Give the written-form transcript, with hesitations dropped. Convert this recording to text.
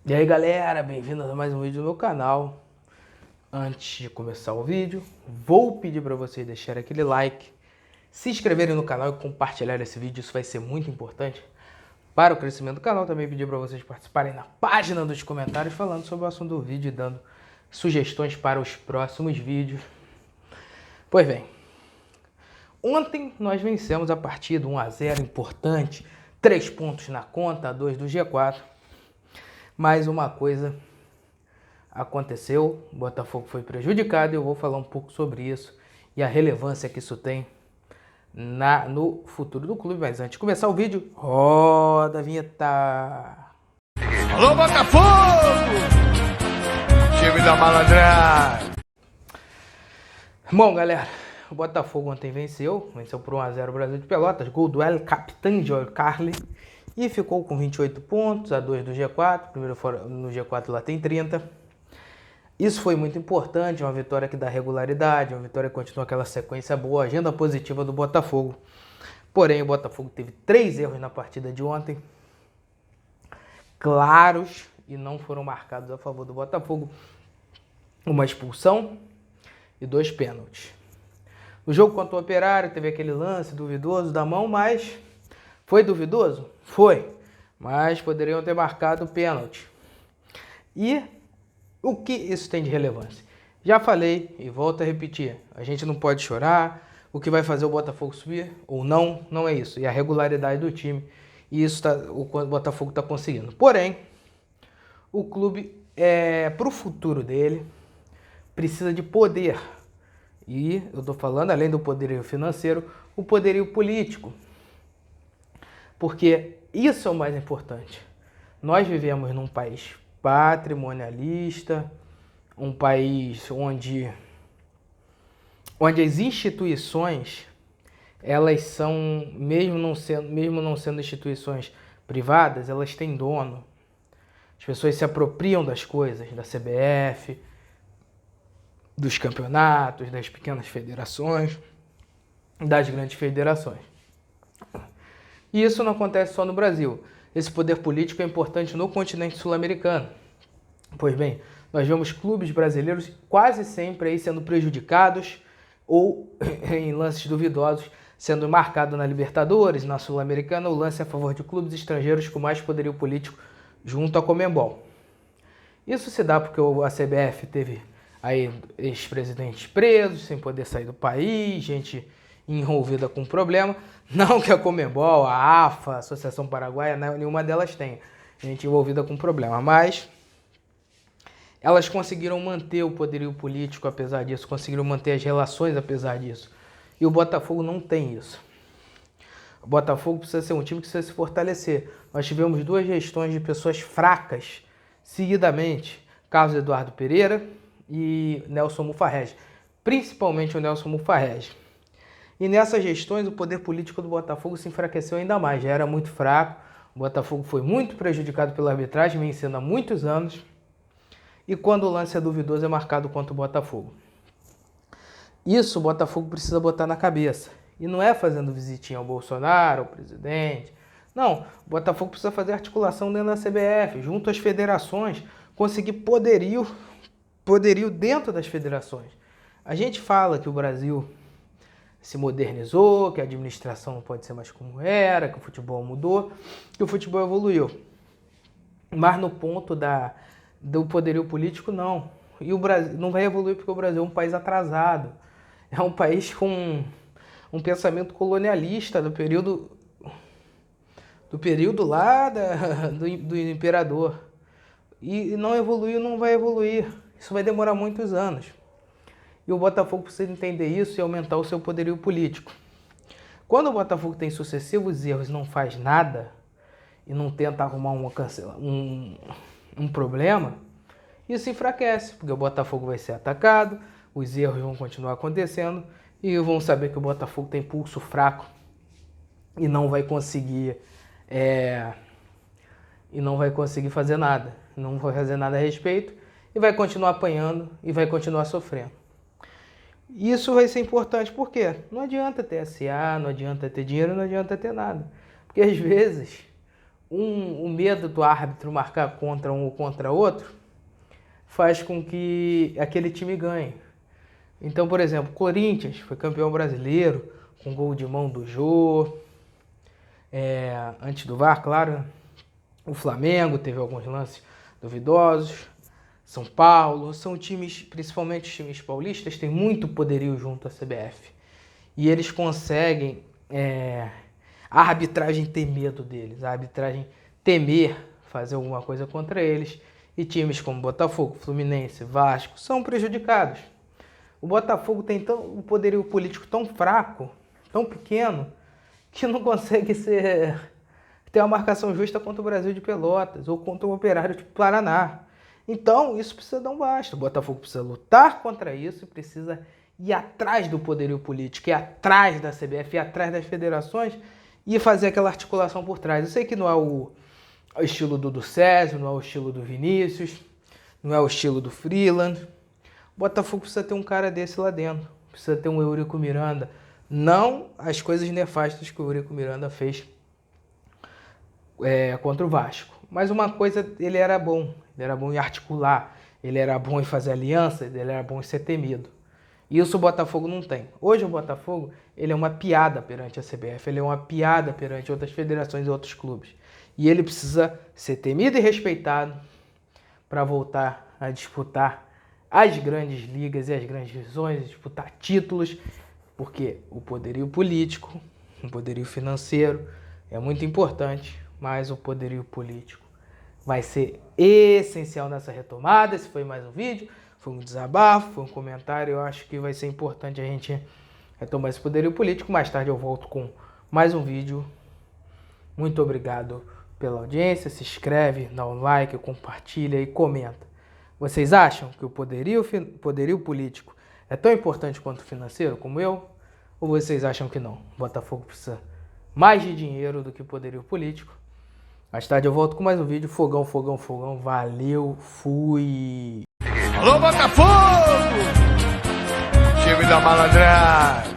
E aí galera, bem-vindos a mais um vídeo no meu canal. Antes de começar o vídeo, vou pedir para vocês deixarem aquele like, se inscreverem no canal e compartilhar esse vídeo, isso vai ser muito importante para o crescimento do canal. Também pedir para vocês participarem na página dos comentários falando sobre o assunto do vídeo e dando sugestões para os próximos vídeos. Pois bem, ontem nós vencemos a partida 1-0, importante, 3 pontos na conta, 2 do G4. Mas uma coisa aconteceu, o Botafogo foi prejudicado e eu vou falar um pouco sobre isso e a relevância que isso tem no futuro do clube. Mas antes de começar o vídeo, roda a vinheta! Alô, Botafogo! Time da malandragem! Bom, galera, o Botafogo ontem venceu por 1-0 o Brasil de Pelotas, gol do El Capitão Joel Carli. E ficou com 28 pontos, a 2 do G4, primeiro no G4 lá tem 30. Isso foi muito importante, uma vitória que dá regularidade, uma vitória que continua aquela sequência boa, agenda positiva do Botafogo. Porém, o Botafogo teve 3 erros na partida de ontem, claros, e não foram marcados a favor do Botafogo. Uma expulsão e 2 pênaltis. No jogo contra o Operário, teve aquele lance duvidoso da mão, mas foi duvidoso? Foi, mas poderiam ter marcado o pênalti. E o que isso tem de relevância? Já falei e volto a repetir, a gente não pode chorar, o que vai fazer o Botafogo subir ou não, não é isso. E a regularidade do time, e isso o Botafogo está conseguindo. Porém, o clube, para o futuro dele, precisa de poder. E eu estou falando, além do poderio financeiro, o poderio político. Porque isso é o mais importante. Nós vivemos num país patrimonialista, um país onde as instituições, elas são, mesmo não sendo instituições privadas, elas têm dono. As pessoas se apropriam das coisas, da CBF, dos campeonatos, das pequenas federações, das grandes federações. E isso não acontece só no Brasil. Esse poder político é importante no continente sul-americano. Pois bem, nós vemos clubes brasileiros quase sempre aí sendo prejudicados ou em lances duvidosos sendo marcado na Libertadores, na Sul-Americana, o lance a favor de clubes estrangeiros com mais poderio político junto à Conmebol. Isso se dá porque a CBF teve aí ex-presidentes presos, sem poder sair do país, gente envolvida com problema. Não que a Conmebol, a AFA, a Associação Paraguaia, nenhuma delas tem gente envolvida com problema, mas elas conseguiram manter o poderio político apesar disso, conseguiram manter as relações apesar disso. E o Botafogo não tem isso. O Botafogo precisa ser um time que precisa se fortalecer. Nós tivemos 2 gestões de pessoas fracas seguidamente, Carlos Eduardo Pereira e Nelson Mufarrege, principalmente o Nelson Mufarrege. E nessas gestões o poder político do Botafogo se enfraqueceu ainda mais, já era muito fraco, o Botafogo foi muito prejudicado pela arbitragem, vem sendo há muitos anos, e quando o lance é duvidoso é marcado contra o Botafogo. Isso o Botafogo precisa botar na cabeça, e não é fazendo visitinha ao Bolsonaro, ao presidente, não, o Botafogo precisa fazer articulação dentro da CBF, junto às federações, conseguir poderio dentro das federações. A gente fala que o Brasil se modernizou, que a administração não pode ser mais como era, que o futebol mudou, que o futebol evoluiu. Mas no ponto do poderio político, não. E o Brasil não vai evoluir porque o Brasil é um país atrasado. É um país com um pensamento colonialista do período lá do imperador. E não evoluiu, não vai evoluir. Isso vai demorar muitos anos. E o Botafogo precisa entender isso e aumentar o seu poderio político. Quando o Botafogo tem sucessivos erros e não faz nada, e não tenta arrumar um problema, isso enfraquece, porque o Botafogo vai ser atacado, os erros vão continuar acontecendo, e vão saber que o Botafogo tem pulso fraco e não vai conseguir fazer nada. Não vai fazer nada a respeito, e vai continuar apanhando, e vai continuar sofrendo. Isso vai ser importante, por quê? Não adianta ter SA, não adianta ter dinheiro, não adianta ter nada. Porque às vezes o medo do árbitro marcar contra um ou contra outro faz com que aquele time ganhe. Então, por exemplo, Corinthians foi campeão brasileiro com gol de mão do Jô, antes do VAR, claro. O Flamengo teve alguns lances duvidosos. São Paulo, são times, principalmente os times paulistas, têm muito poderio junto à CBF. E eles conseguem a arbitragem ter medo deles, a arbitragem temer fazer alguma coisa contra eles. E times como Botafogo, Fluminense, Vasco são prejudicados. O Botafogo tem um poderio político tão fraco, tão pequeno, que não consegue ter uma marcação justa contra o Brasil de Pelotas ou contra o Operário de Paraná. Então, isso precisa dar um basta. O Botafogo precisa lutar contra isso e precisa ir atrás do poderio político, ir atrás da CBF, ir atrás das federações e fazer aquela articulação por trás. Eu sei que não é o estilo do Césio, não é o estilo do Vinícius, não é o estilo do Freeland. O Botafogo precisa ter um cara desse lá dentro. Precisa ter um Eurico Miranda. Não as coisas nefastas que o Eurico Miranda fez contra o Vasco. Mas uma coisa, ele era bom em articular, ele era bom em fazer alianças, ele era bom em ser temido. Isso o Botafogo não tem. Hoje o Botafogo, ele é uma piada perante a CBF, ele é uma piada perante outras federações e outros clubes. E ele precisa ser temido e respeitado para voltar a disputar as grandes ligas e as grandes divisões, disputar títulos, porque o poderio político, o poderio financeiro é muito importante, mas o poderio político vai ser essencial nessa retomada. Esse foi mais um vídeo, foi um desabafo, foi um comentário. Eu acho que vai ser importante a gente retomar esse poderio político. Mais tarde eu volto com mais um vídeo. Muito obrigado pela audiência. Se inscreve, dá um like, compartilha e comenta. Vocês acham que o poderio político é tão importante quanto o financeiro, como eu? Ou vocês acham que não? O Botafogo precisa mais de dinheiro do que poderio político. Mais tarde eu volto com mais um vídeo. Fogão, fogão, fogão. Valeu, fui! Alô, Botafogo! Time da malandragem!